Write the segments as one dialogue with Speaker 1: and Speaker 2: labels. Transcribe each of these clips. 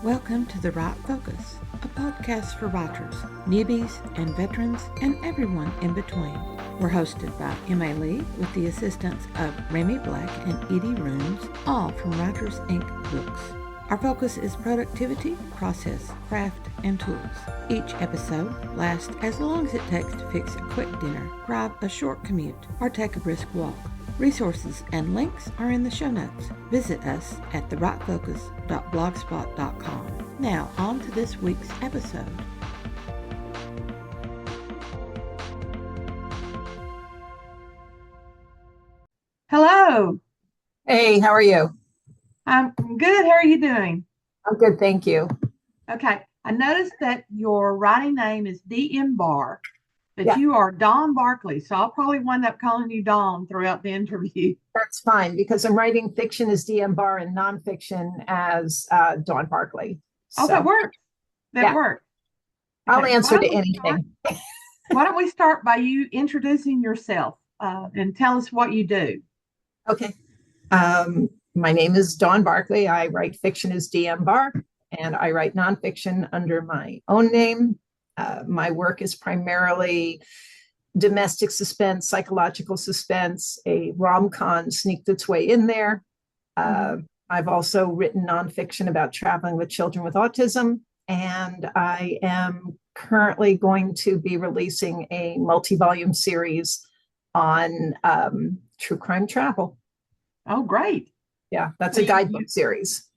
Speaker 1: Welcome to The Right Focus, a podcast for writers, newbies, and veterans, and everyone in between. We're hosted by Emma Lee with the assistance of Remy Black and Edie Rooms, all from Writers Inc. Books. Our focus is productivity, process, craft, and tools. Each episode lasts as long as it takes to fix a quick dinner, drive a short commute, or take a brisk walk. Resources and links are in the show notes. Visit us at therightfocus.blogspot.com. Now, on to this week's episode. Hello.
Speaker 2: Hey, how are you?
Speaker 1: I'm good. How are you doing?
Speaker 2: I'm good, thank you.
Speaker 1: Okay. I noticed that your writing name is D.M. Barr, but
Speaker 2: Yeah.
Speaker 1: you are Dawn Barclay, so I'll probably wind up calling you Dawn throughout the interview.
Speaker 2: That's fine because I'm writing fiction as DM Barr and nonfiction as Dawn Barclay.
Speaker 1: Oh, that works. That works.
Speaker 2: I'll
Speaker 1: Okay,
Speaker 2: answer to anything.
Speaker 1: Why don't we start by you introducing yourself and tell us what you do?
Speaker 2: Okay. My name is Dawn Barclay. I write fiction as DM Barr, and I write nonfiction under my own name. My work is primarily domestic suspense, psychological suspense. A RomCom sneaked its way in there. I've also written nonfiction about traveling with children with autism, and I am currently going to be releasing a multi-volume series on true crime travel.
Speaker 1: Oh, great.
Speaker 2: Yeah, that's a guidebook series.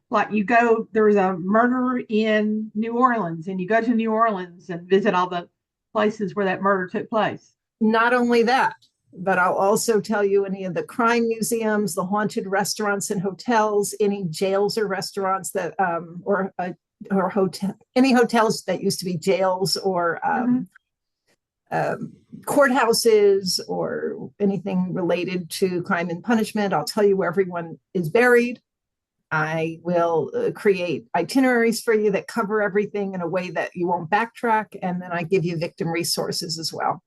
Speaker 1: Like you go, there's a murder in New Orleans, and you go to New Orleans and visit all the places where that murder took place.
Speaker 2: Not only that, but I'll also tell you any of the crime museums, the haunted restaurants and hotels, any jails or restaurants that, or hotel, any hotels that used to be jails or courthouses or anything related to crime and punishment. I'll tell you where everyone is buried. I will create itineraries for you that cover everything in a way that you won't backtrack. And then I give you victim resources as well.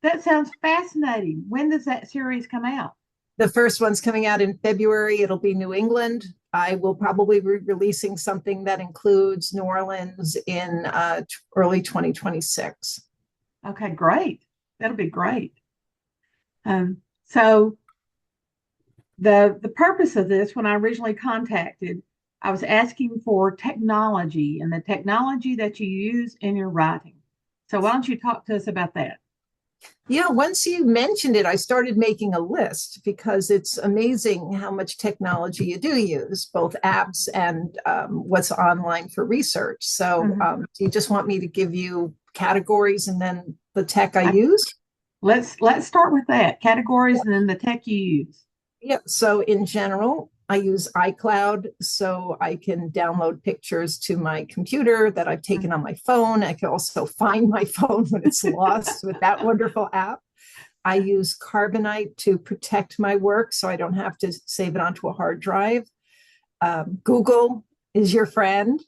Speaker 1: That sounds fascinating. When does that series come out?
Speaker 2: The first one's coming out in February. It'll be New England. I will probably be releasing something that includes New Orleans in early 2026.
Speaker 1: Okay, great. That'll be great. So the purpose of this, when I originally contacted, I was asking for technology and the technology that you use in your writing. So why don't you talk to us about that?
Speaker 2: Yeah, once you mentioned it, I started making a list because it's amazing how much technology you do use, both apps and what's online for research. So do you just want me to give you categories and then the tech I use?
Speaker 1: Let's start with that, categories and then the tech you use.
Speaker 2: Yeah, so in general, I use iCloud so I can download pictures to my computer that I've taken on my phone. I can also find my phone when it's lost with that wonderful app. I use Carbonite to protect my work so I don't have to save it onto a hard drive. Google is your friend,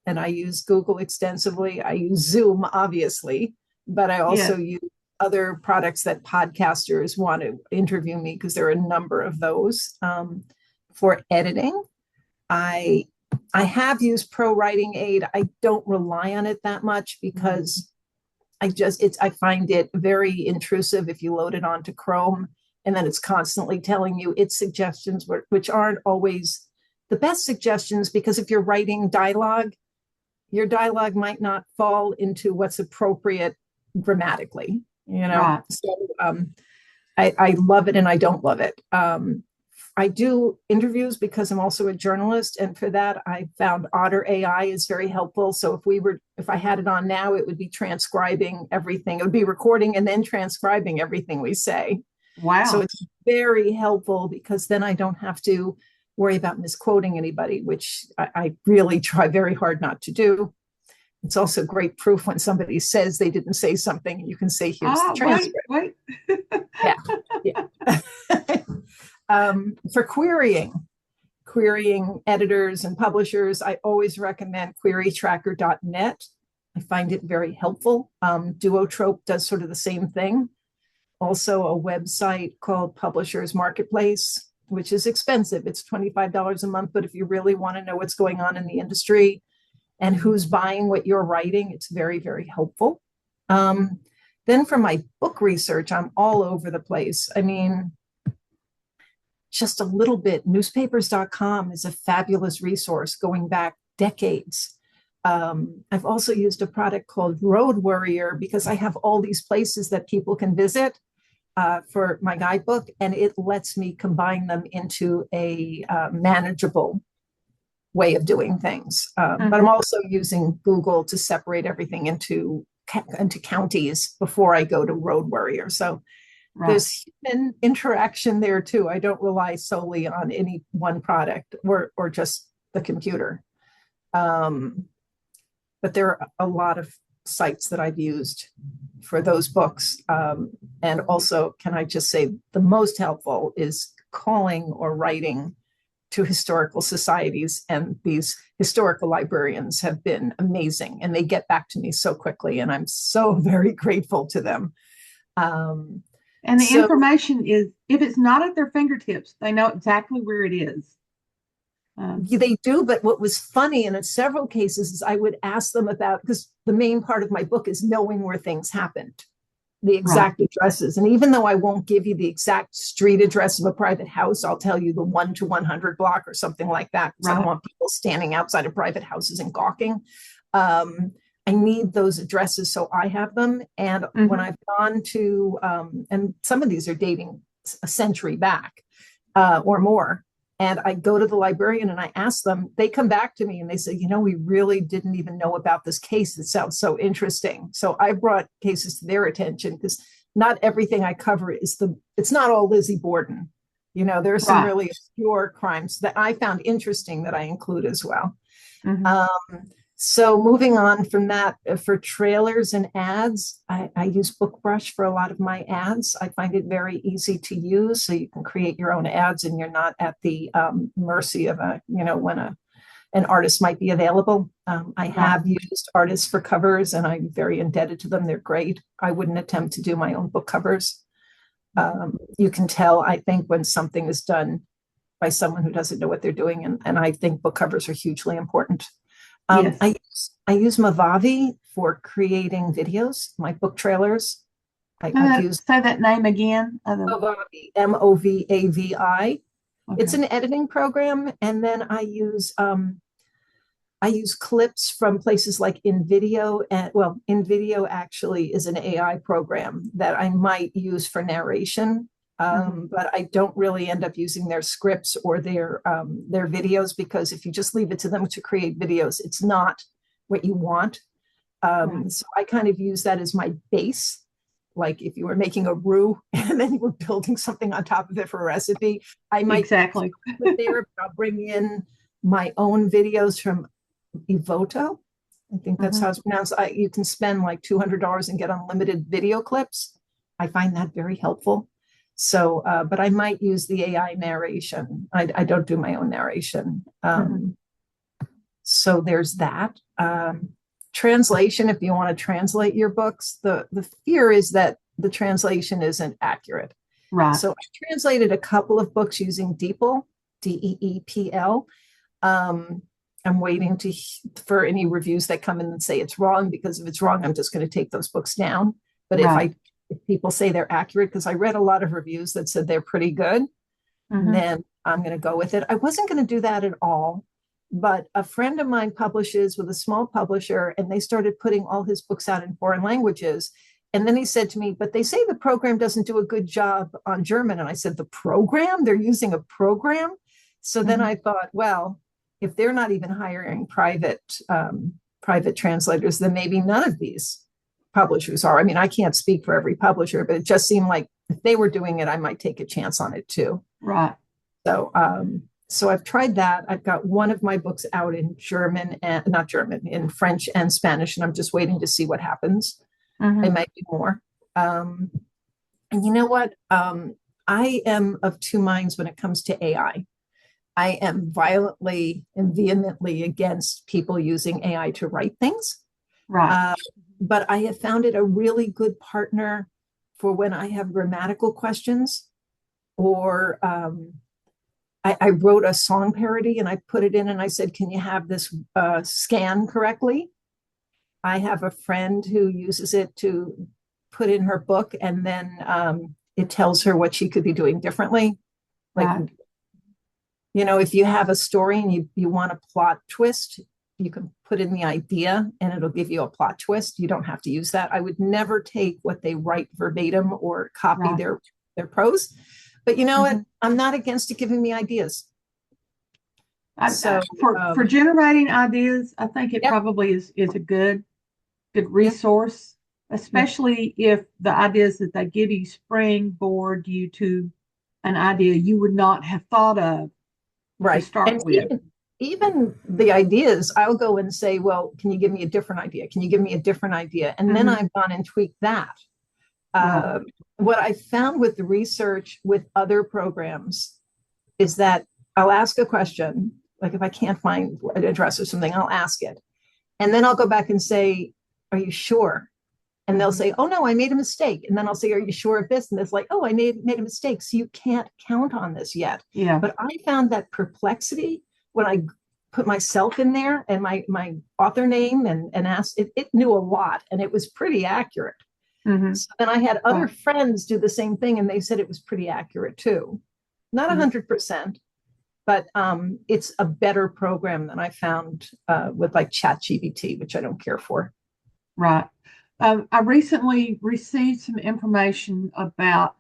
Speaker 2: and I use Google extensively. I use Zoom, obviously, but I also use other products that podcasters want to interview me because there are a number of those. For editing, I have used Pro Writing Aid. I don't rely on it that much because I find it very intrusive if you load it onto Chrome, and then it's constantly telling you its suggestions, which aren't always the best suggestions, because if you're writing dialogue, your dialogue might not fall into what's appropriate grammatically.
Speaker 1: Right.
Speaker 2: So I love it and I don't love it. I do interviews because I'm also a journalist, and for that I found Otter AI is very helpful. So if I had it on now, it would be transcribing everything. It would be recording and then transcribing everything we say.
Speaker 1: Wow.
Speaker 2: So it's very helpful because then I don't have to worry about misquoting anybody, which I really try very hard not to do. It's also great proof when somebody says they didn't say something, you can say, here's the transcript.
Speaker 1: Wait.
Speaker 2: Yeah. For querying editors and publishers, I always recommend querytracker.net. I find it very helpful. Duotrope does sort of the same thing. Also a website called Publishers Marketplace. which is expensive. It's $25 a month. But if you really want to know what's going on in the industry and who's buying what you're writing, it's very, very helpful. Then for my book research, I'm all over the place. I mean, just a little bit. Newspapers.com is a fabulous resource going back decades. I've also used a product called Road Warrior because I have all these places that people can visit for my guidebook, and it lets me combine them into a manageable way of doing things. But I'm also using Google to separate everything into counties before I go to Road Warrior. So there's human interaction there too. I don't rely solely on any one product or just the computer. But there are a lot of sites that I've used for those books. And also, can I just say, the most helpful is calling or writing to historical societies. And these historical librarians have been amazing, and they get back to me so quickly, and I'm so very grateful to them.
Speaker 1: And the information is, if it's not at their fingertips, they know exactly where it is.
Speaker 2: They do, but what was funny, and in several cases, is I would ask them about, because the main part of my book is knowing where things happened, the exact addresses. And even though I won't give you the exact street address of a private house, I'll tell you the 1 to 100 block or something like that, because I don't want people standing outside of private houses and gawking. I need those addresses, so I have them. And when I've gone to, and some of these are dating a century back or more, and I go to the librarian and I ask them, they come back to me and they say, you know, we really didn't even know about this case. It sounds so interesting. So I brought cases to their attention, because not everything I cover it's not all Lizzie Borden. You know, there are some really obscure crimes that I found interesting that I include as well. So moving on from that, for trailers and ads, I use BookBrush for a lot of my ads. I find it very easy to use, so you can create your own ads and you're not at the mercy of when an artist might be available. I have used artists for covers, and I'm very indebted to them. They're great. I wouldn't attempt to do my own book covers. You can tell, I think, when something is done by someone who doesn't know what they're doing, and I think book covers are hugely important. I use Movavi for creating videos, my book trailers.
Speaker 1: Say that name again.
Speaker 2: Movavi, Movavi. Okay. It's an editing program, and then I use clips from places like InVideo, and InVideo actually is an AI program that I might use for narration. But I don't really end up using their scripts or their videos, because if you just leave it to them to create videos, it's not what you want. So I kind of use that as my base. Like if you were making a roux and then you were building something on top of it for a recipe, I might
Speaker 1: there,
Speaker 2: but I'll bring in my own videos from Evoto. I think that's how it's pronounced. You can spend like $200 and get unlimited video clips. I find that very helpful. So, but I might use the AI narration. I don't do my own narration. So there's that. Translation, if you want to translate your books, the fear is that the translation isn't accurate.
Speaker 1: Right.
Speaker 2: So I translated a couple of books using DeepL, DEEPL. I'm waiting for any reviews that come in and say it's wrong, because if it's wrong, I'm just going to take those books down. But if people say they're accurate, because I read a lot of reviews that said they're pretty good, then I'm going to go with it. I wasn't going to do that at all, but a friend of mine publishes with a small publisher, and they started putting all his books out in foreign languages. And then he said to me, but they say the program doesn't do a good job on German. And I said, the program? They're using a program? So then I thought, well, if they're not even hiring private translators, then maybe none of these publishers are. I mean, I can't speak for every publisher, but it just seemed like if they were doing it, I might take a chance on it too.
Speaker 1: Right.
Speaker 2: So, so I've tried that. I've got one of my books out in in French and Spanish, and I'm just waiting to see what happens. It might be more. And you know what? I am of two minds when it comes to AI. I am violently and vehemently against people using AI to write things.
Speaker 1: Right.
Speaker 2: But I have found it a really good partner for when I have grammatical questions, or I wrote a song parody and I put it in and I said, can you have this scan correctly? I have a friend who uses it to put in her book, and then it tells her what she could be doing differently. Like,
Speaker 1: Right.
Speaker 2: if you have a story and you want a plot twist, you can put in the idea and it'll give you a plot twist. You don't have to use that. I would never take what they write verbatim or copy
Speaker 1: Right.
Speaker 2: their prose. But you know what?
Speaker 1: Mhm.
Speaker 2: I'm not against it giving me ideas. So
Speaker 1: For generating ideas, I think it
Speaker 2: yep.
Speaker 1: probably is a good resource, especially if the ideas that they give you springboard you to an idea you would not have thought of to
Speaker 2: Right.
Speaker 1: start
Speaker 2: And
Speaker 1: with.
Speaker 2: even the ideas, I'll go and say, well, can you give me a different idea? Can you give me a different idea? And then I've gone and tweaked that.
Speaker 1: Right.
Speaker 2: What I found with the research with other programs is that I'll ask a question, like if I can't find an address or something, I'll ask it. And then I'll go back and say, are you sure? And they'll say, oh, no, I made a mistake. And then I'll say, are you sure of this? And it's like, oh, I made a mistake. So you can't count on this yet.
Speaker 1: Yeah.
Speaker 2: But I found that perplexity when I put myself in there and my author name and asked, it knew a lot and it was pretty accurate.
Speaker 1: Mm-hmm.
Speaker 2: So then I had other friends do the same thing and they said it was pretty accurate too. Not 100%, but it's a better program than I found with like ChatGPT, which I don't care for.
Speaker 1: Right. I recently received some information about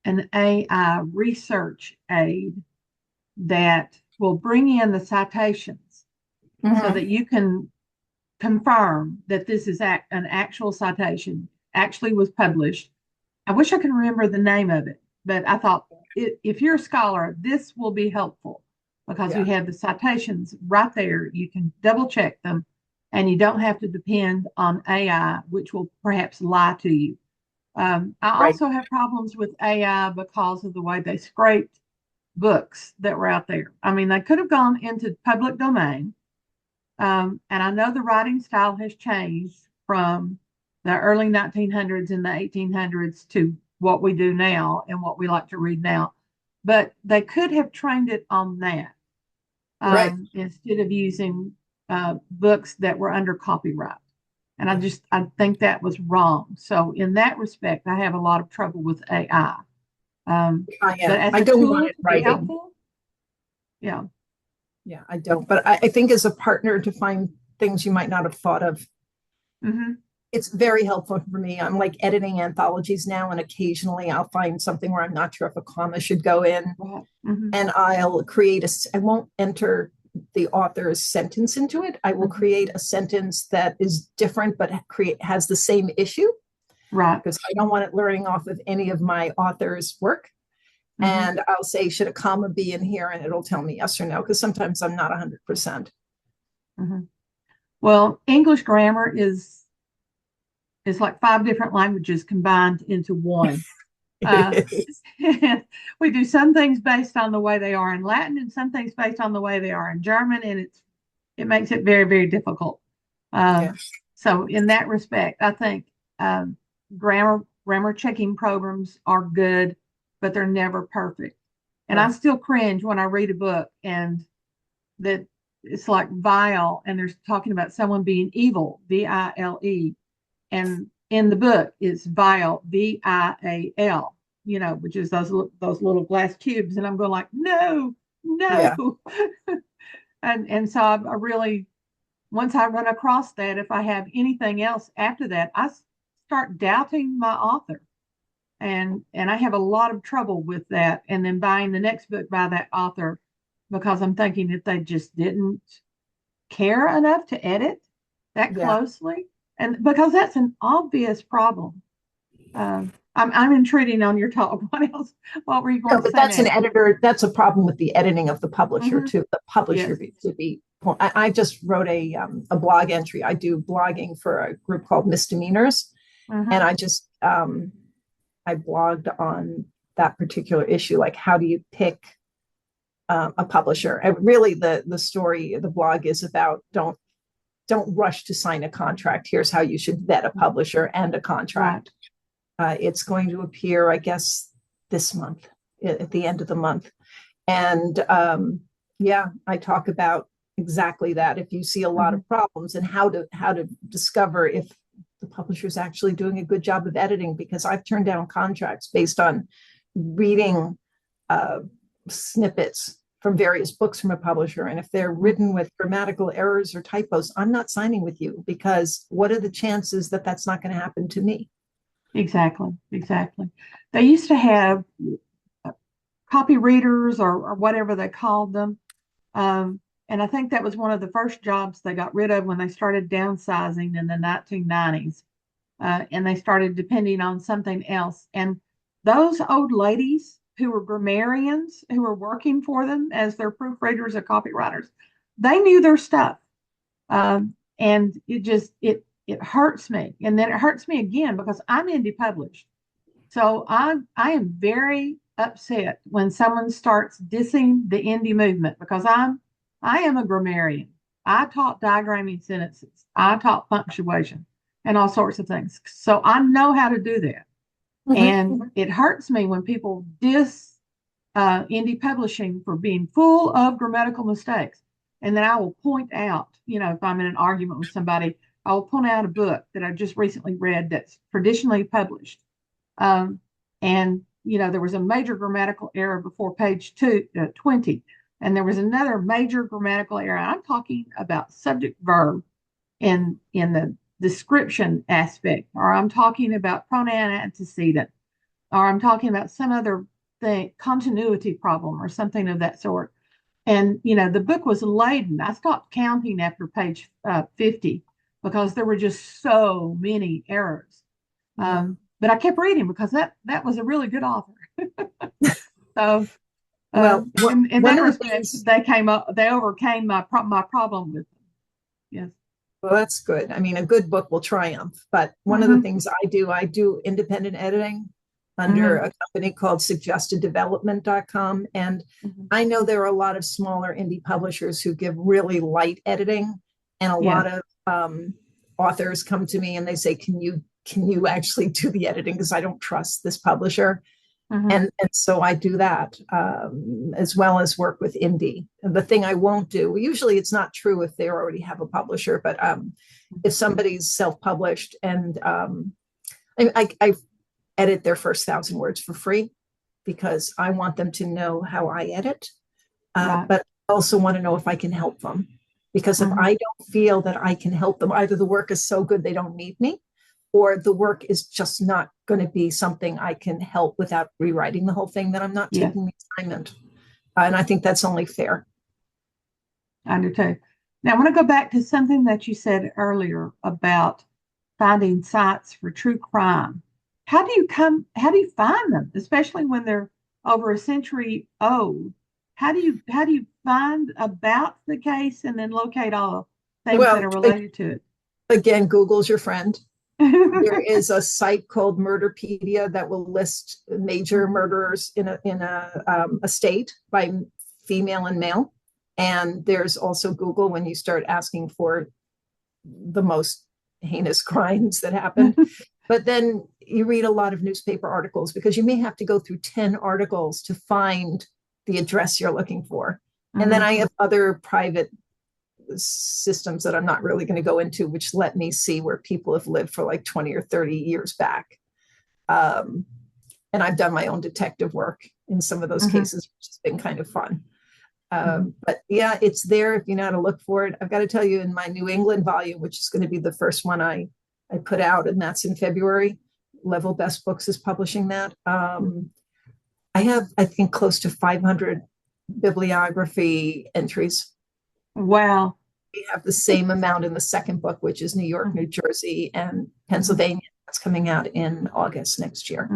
Speaker 1: an AI research aid that will bring in the citations so that you can confirm that this is an actual citation, actually was published. I wish I could remember the name of it, but I thought if you're a scholar, this will be helpful because you have the citations right there. You can double check them and you don't have to depend on AI, which will perhaps lie to you. I also have problems with AI because of the way they scraped books that were out there. I mean, they could have gone into public domain. And I know the writing style has changed from the early 1900s and the 1800s to what we do now and what we like to read now. But they could have trained it on that instead of using books that were under copyright. And I think that was wrong. So in that respect, I have a lot of trouble with AI. But as
Speaker 2: I don't want it writing.
Speaker 1: Helpful, yeah,
Speaker 2: I don't. But I think as a partner to find things you might not have thought of, it's very helpful for me. I'm like editing anthologies now, and occasionally I'll find something where I'm not sure if a comma should go in, and I'll create I won't enter the author's sentence into it. I will create a sentence that is different, but has the same issue.
Speaker 1: Right.
Speaker 2: Because I don't want it learning off of any of my author's work. And I'll say, should a comma be in here? And it'll tell me yes or no, because sometimes I'm not 100%.
Speaker 1: Well, English grammar is like 5 different languages combined into one. We do some things based on the way they are in Latin and some things based on the way they are in German, and it makes it very, very difficult. So in that respect, I think grammar checking programs are good, but they're never perfect. And I still cringe when I read a book and that it's like vile, and they're talking about someone being evil, VILE, and in the book it's vile, VIAL, which is those little glass cubes, and I'm going like, no. and so I really, once I run across that, if I have anything else after that, I start doubting my author, and I have a lot of trouble with that, and then buying the next book by that author because I'm thinking that they just didn't care enough to edit that closely, and because that's an obvious problem. I'm intruding on your talk. What else? What were you going to say?
Speaker 2: That's an editor. That's a problem with the editing of the publisher too. The publisher should be. I just wrote a blog entry. I do blogging for a group called Misdemeanors, and I just I blogged on that particular issue. Like, how do you pick a publisher? And really, the story of the blog is about don't rush to sign a contract. Here's how you should vet a publisher and a contract. It's going to appear, I guess, this month, at the end of the month. And yeah, I talk about exactly that. If you see a lot of problems, and how to discover if the publisher is actually doing a good job of editing, because I've turned down contracts based on reading snippets from various books from a publisher. And if they're written with grammatical errors or typos, I'm not signing with you, because what are the chances that that's not going to happen to me?
Speaker 1: Exactly, exactly. They used to have copy readers or whatever they called them. And I think that was one of the first jobs they got rid of when they started downsizing in the 1990s. And they started depending on something else. And those old ladies who were grammarians, who were working for them as their proofreaders or copywriters, they knew their stuff. And it hurts me. And then it hurts me again because I'm indie published. So I am very upset when someone starts dissing the indie movement, because I am a grammarian. I taught diagramming sentences. I taught punctuation and all sorts of things. So I know how to do that. And it hurts me when people diss indie publishing for being full of grammatical mistakes. And then I will point out, if I'm in an argument with somebody, I will point out a book that I just recently read that's traditionally published. And there was a major grammatical error before page 20, and there was another major grammatical error. I'm talking about subject verb in the description aspect, or I'm talking about pronoun antecedent, or I'm talking about some other thing, continuity problem or something of that sort. And the book was laden. I stopped counting after page 50 because there were just so many errors. But I kept reading because that was a really good author. So,
Speaker 2: well,
Speaker 1: in that respect, they overcame my problem with them. Yes.
Speaker 2: Well, that's good. I mean, a good book will triumph. But one of the things I do independent editing under a company called suggesteddevelopment.com. And I know there are a lot of smaller indie publishers who give really light editing. And a lot of authors come to me and they say, can you actually do the editing? Because I don't trust this publisher. And so I do that, as well as work with indie. And the thing I won't do, usually it's not true if they already have a publisher, but if somebody's self-published and I edit their first 1,000 words for free, because I want them to know how I edit, but I also want to know if I can help them. Because if I don't feel that I can help them, either the work is so good they don't need me, or the work is just not going to be something I can help without rewriting the whole thing, then I'm not taking the assignment. And I think that's only fair.
Speaker 1: I do too. Now, I want to go back to something that you said earlier about finding sites for true crime. How do you find them, especially when they're over a century old? How do you find about the case and then locate all things that are related to it?
Speaker 2: Again, Google's your friend. There is a site called Murderpedia that will list major murderers in a state by female and male. And there's also Google when you start asking for the most heinous crimes that happen. But then you read a lot of newspaper articles, because you may have to go through 10 articles to find the address you're looking for. And then I have other private systems that I'm not really going to go into, which let me see where people have lived for like 20 or 30 years back. And I've done my own detective work in some of those cases, which has been kind of fun. But yeah, it's there if you know how to look for it. I've got to tell you, in my New England volume, which is going to be the first one I put out, and that's in February, Level Best Books is publishing that. I have, I think, close to 500 bibliography entries.
Speaker 1: Wow.
Speaker 2: We have the same amount in the second book, which is New York, New Jersey, and Pennsylvania. That's coming out in August next year.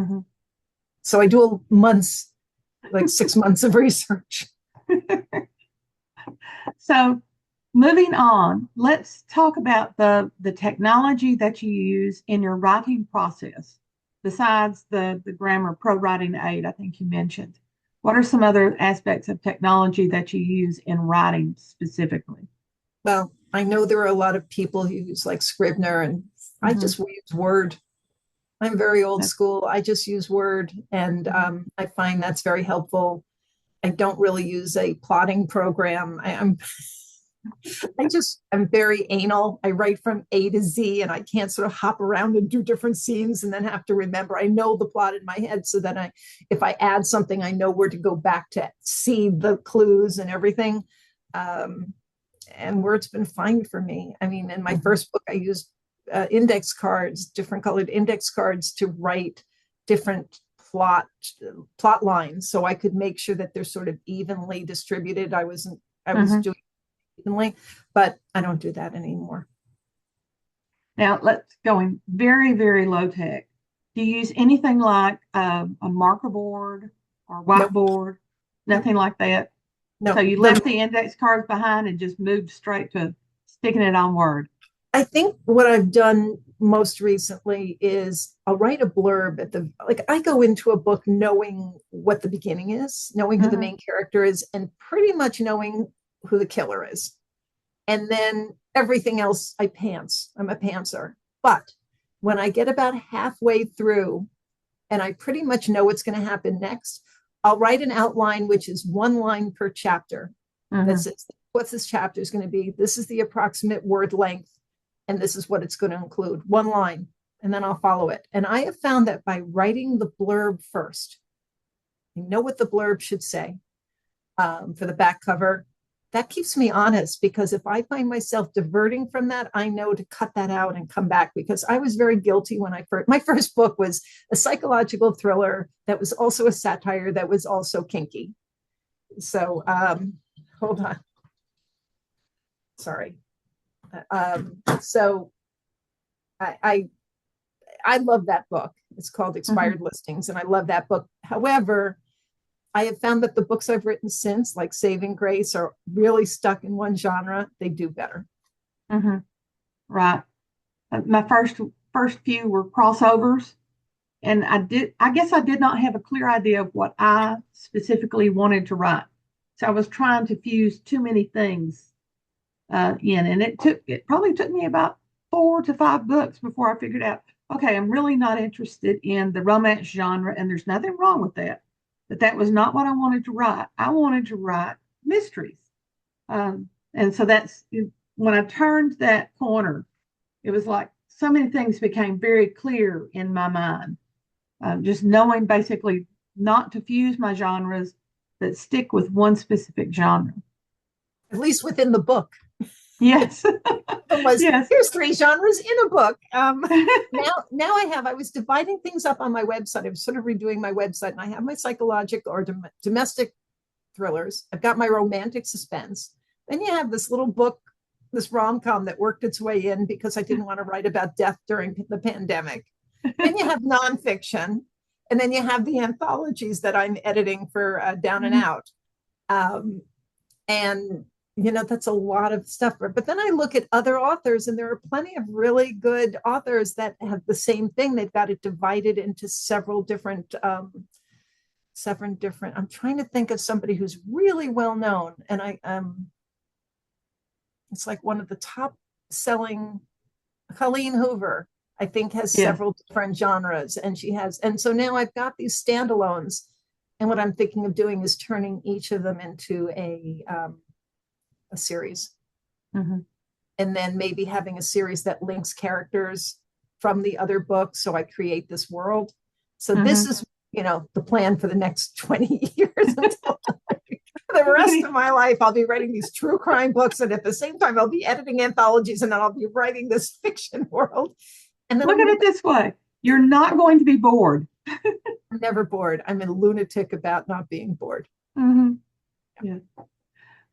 Speaker 2: So I do months, like 6 months of research.
Speaker 1: So moving on, let's talk about the technology that you use in your writing process, besides the grammar pro writing aid I think you mentioned. What are some other aspects of technology that you use in writing specifically?
Speaker 2: Well, I know there are a lot of people who use like Scrivener, and I just use Word. I'm very old school. I just use Word, and I find that's very helpful. I don't really use a plotting program. I'm very anal. I write from A to Z, and I can't sort of hop around and do different scenes and then have to remember. I know the plot in my head, so that if I add something, I know where to go back to see the clues and everything. And word's been fine for me. I mean, in my first book, I used index cards, different colored index cards, to write different plot lines, so I could make sure that they're sort of evenly distributed. I was doing evenly, but I don't do that anymore.
Speaker 3: Now let's go in very, very low tech. Do you use anything like a marker board or whiteboard? Nope. Nothing like that? No. So you left the index cards behind and just moved straight to sticking it on Word?
Speaker 2: I think what I've done most recently is I'll write a blurb I go into a book knowing what the beginning is, knowing who the main character is, and pretty much knowing who the killer is. And then everything else I pants. I'm a pantser. But when I get about halfway through and I pretty much know what's going to happen next, I'll write an outline, which is one line per chapter. That says, what's this chapter is going to be? This is the approximate word length, and this is what it's going to include. One line, and then I'll follow it. And I have found that by writing the blurb first, you know what the blurb should say for the back cover. That keeps me honest, because if I find myself diverting from that, I know to cut that out and come back, because I was very guilty when my first book was a psychological thriller that was also a satire that was also kinky. So hold on. Sorry. So I love that book. It's called Expired Listings, and I love that book. However, I have found that the books I've written since, like Saving Grace, are really stuck in one genre. They do better.
Speaker 3: Right. My first few were crossovers, and I guess I did not have a clear idea of what I specifically wanted to write. So I was trying to fuse too many things in, and it probably took me about 4 to 5 books before I figured out, okay, I'm really not interested in the romance genre, and there's nothing wrong with that. But that was not what I wanted to write. I wanted to write mysteries. And so that's when I turned that corner, it was like so many things became very clear in my mind. Just knowing basically not to fuse my genres, but stick with one specific genre.
Speaker 2: At least within the book.
Speaker 3: Yes.
Speaker 2: Here's 3 genres in a book. Now I was dividing things up on my website. I'm sort of redoing my website, and I have my psychological or domestic thrillers. I've got my romantic suspense. Then you have this little book, this rom-com that worked its way in because I didn't want to write about death during the pandemic. Then you have nonfiction, and then you have the anthologies that I'm editing for Down and Out. And that's a lot of stuff. But then I look at other authors, and there are plenty of really good authors that have the same thing. They've got it divided into several different. I'm trying to think of somebody who's really well known, and it's like one of the top selling. Colleen Hoover, I think, has several different genres, and so now I've got these standalones, and what I'm thinking of doing is turning each of them into a series, and then maybe having a series that links characters from the other books, so I create this world. So this is the plan for the next 20 years until the rest of my life I'll be writing these true crime books, and at the same time I'll be editing anthologies, and then I'll be writing this fiction world. And then
Speaker 3: look at it this way, you're not going to be bored.
Speaker 2: I'm never bored. I'm a lunatic about not being bored.
Speaker 3: Yeah.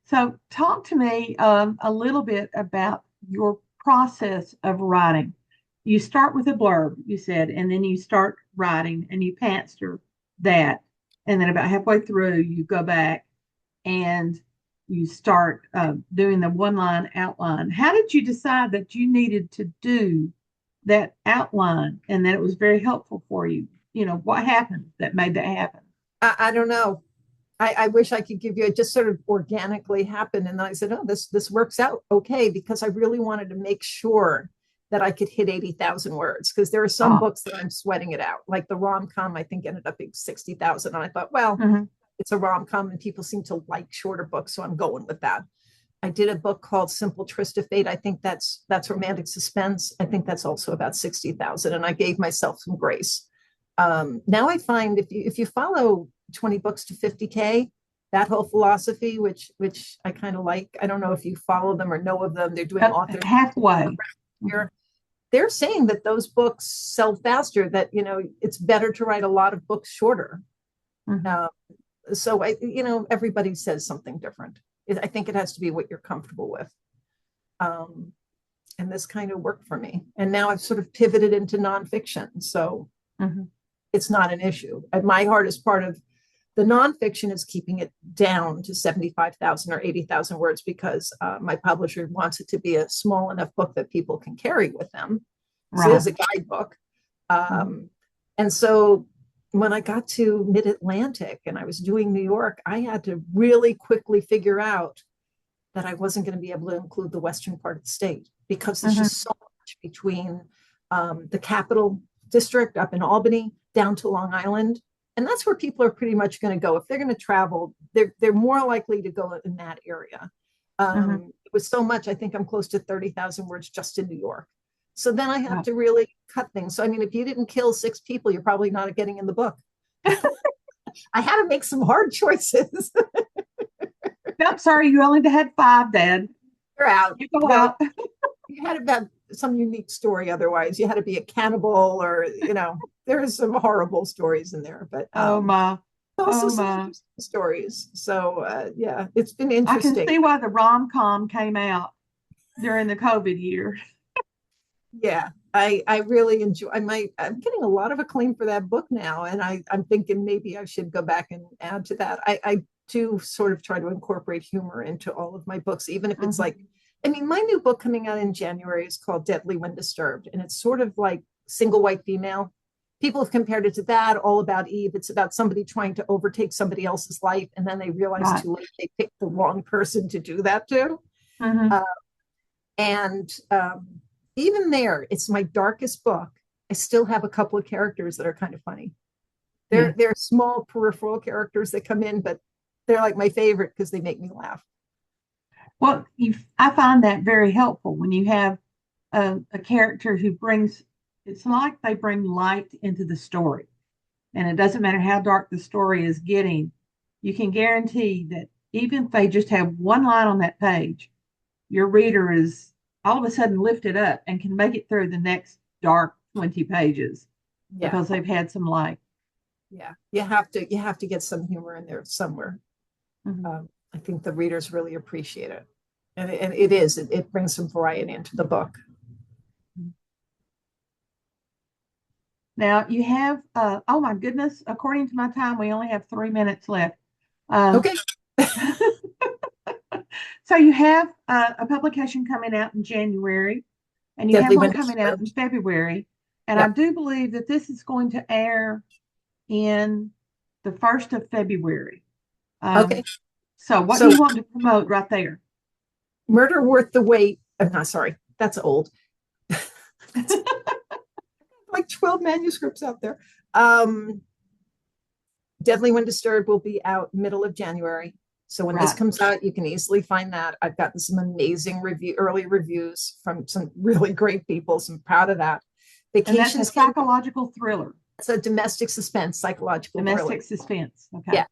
Speaker 3: So talk to me a little bit about your process of writing. You start with a blurb, you said, and then you start writing, and you pantser that. And then about halfway through, you go back and you start doing the one-line outline. How did you decide that you needed to do that outline and that it was very helpful for you? What happened that made that happen?
Speaker 2: I don't know. I wish I could give you, it just sort of organically happened. And then I said, oh, this works out okay, because I really wanted to make sure that I could hit 80,000 words, because there are some books that I'm sweating it out. Like the rom-com, I think ended up being 60,000. And I thought, well, it's a rom-com and people seem to like shorter books, so I'm going with that. I did a book called Simple Tryst of Fate. I think that's romantic suspense. I think that's also about 60,000, and I gave myself some grace. Now I find if you follow 20 books to 50K, that whole philosophy, which I kind of like. I don't know if you follow them or know of them. They're doing authors
Speaker 3: halfway.
Speaker 2: here. They're saying that those books sell faster, that, it's better to write a lot of books shorter. So everybody says something different. I think it has to be what you're comfortable with. And this kind of worked for me. And now I've sort of pivoted into nonfiction. So it's not an issue. And my hardest part of the nonfiction is keeping it down to 75,000 or 80,000 words, because my publisher wants it to be a small enough book that people can carry with them. Right. So it's a guidebook. And so when I got to Mid-Atlantic and I was doing New York, I had to really quickly figure out that I wasn't going to be able to include the western part of the state, because there's just so much between the capital district up in Albany down to Long Island. And that's where people are pretty much going to go. If they're going to travel, they're more likely to go in that area. It was so much, I think I'm close to 30,000 words just in New York. So then I have to really cut things. So, I mean, if you didn't kill 6 people, you're probably not getting in the book. I had to make some hard choices.
Speaker 3: I'm sorry, you only had 5, Dad.
Speaker 2: You're out.
Speaker 3: You go out.
Speaker 2: You had to have some unique story. Otherwise, you had to be a cannibal, or, there's some horrible stories in there. But some stories. So, yeah, it's been interesting.
Speaker 3: I can see why the rom-com came out during the COVID year.
Speaker 2: Yeah, I really enjoy. I'm getting a lot of acclaim for that book now, and I'm thinking maybe I should go back and add to that. I do sort of try to incorporate humor into all of my books, even if it's like, I mean, my new book coming out in January is called Deadly When Disturbed, and it's sort of like Single White Female. People have compared it to that, All About Eve. It's about somebody trying to overtake somebody else's life, and then they realize too late they picked the wrong person to do that to. Even there, it's my darkest book. I still have a couple of characters that are kind of funny. They're small peripheral characters that come in, but they're like my favorite because they make me laugh.
Speaker 3: Well, I find that very helpful when you have a character who brings, it's like they bring light into the story. And it doesn't matter how dark the story is getting, you can guarantee that even if they just have one line on that page, your reader is all of a sudden lifted up and can make it through the next dark 20 pages because they've had some light.
Speaker 2: Yeah, you have to get some humor in there somewhere. I think the readers really appreciate it, and it brings some variety into the book.
Speaker 3: Now you have oh my goodness, according to my time, we only have 3 minutes left.
Speaker 2: Okay.
Speaker 3: So you have a publication coming out in January, and you have one coming out in February. And I do believe that this is going to air in the 1st of February.
Speaker 2: Okay.
Speaker 3: So what do you want to promote right there?
Speaker 2: Murder Worth the Wait. I'm not sorry. That's old. Like 12 manuscripts out there. Deadly When Disturbed will be out middle of January. So when this comes out, you can easily find that. I've gotten some amazing early reviews from some really great people. So I'm proud of that.
Speaker 3: And that's a psychological thriller.
Speaker 2: It's a domestic suspense, psychological thriller.
Speaker 3: Domestic suspense. Okay.
Speaker 2: Yeah.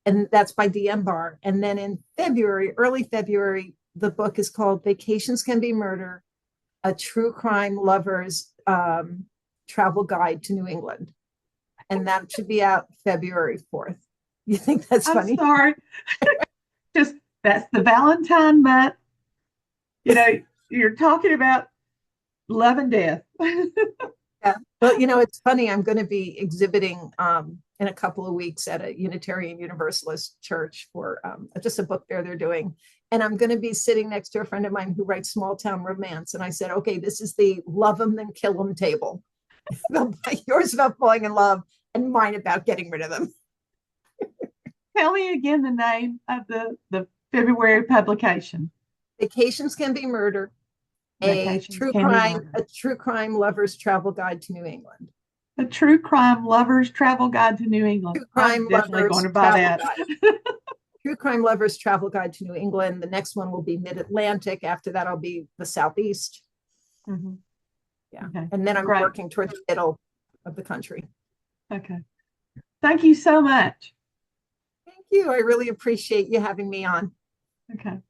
Speaker 2: And that's by Barr. And then in February, early February, the book is called Vacations Can Be Murder, a true crime lover's travel guide to New England. And that should be out February 4th. You think that's funny?
Speaker 3: I'm sorry. Just that's the Valentine month. You're talking about love and death.
Speaker 2: Yeah. Well, it's funny. I'm going to be exhibiting in a couple of weeks at a Unitarian Universalist church for just a book fair they're doing. And I'm going to be sitting next to a friend of mine who writes small town romance. And I said, okay, this is the love them then kill them table. Yours about falling in love and mine about getting rid of them.
Speaker 3: Tell me again the name of the February publication.
Speaker 2: Vacations Can Be Murder, a true crime lover's travel guide to New England.
Speaker 3: A true crime lovers travel guide to New England.
Speaker 2: True crime
Speaker 3: I'm definitely
Speaker 2: lovers
Speaker 3: going to buy that.
Speaker 2: True Crime Lovers Travel Guide to New England. The next one will be Mid-Atlantic. After that, I'll be the Southeast.
Speaker 3: Mm-hmm.
Speaker 2: Yeah.
Speaker 3: Okay.
Speaker 2: And then I'm
Speaker 3: Great.
Speaker 2: working towards the middle of the country.
Speaker 3: Okay. Thank you so much.
Speaker 2: Thank you. I really appreciate you having me on.
Speaker 3: Okay.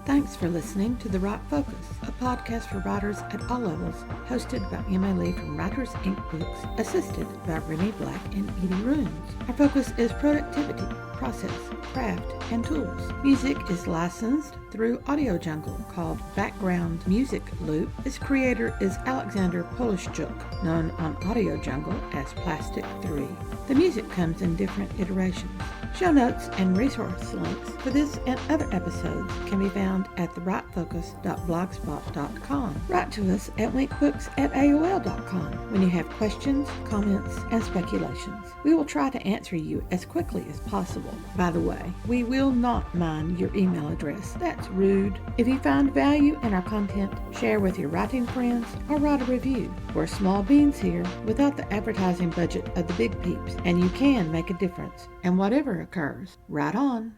Speaker 1: Thanks for listening to The Write Focus, a podcast for writers at all levels, hosted by Emma Lee from Writers Inc. Books, assisted by Remy Black and Edie Runes. Our focus is productivity, process, craft, and tools. Music is licensed through Audio Jungle, called Background Music Loop. Its creator is Alexander Polishchuk, known on Audio Jungle as Plastic 3. The music comes in different iterations. Show notes and resource links for this and other episodes can be found at thewritefocus.blogspot.com. Write to us at winkbooks@aol.com when you have questions, comments, and speculations. We will try to answer you as quickly as possible. By the way, we will not mind your email address. That's rude. If you find value in our content, share with your writing friends or write a review. We're small beans here without the advertising budget of the big peeps, and you can make a difference. And whatever occurs, write on.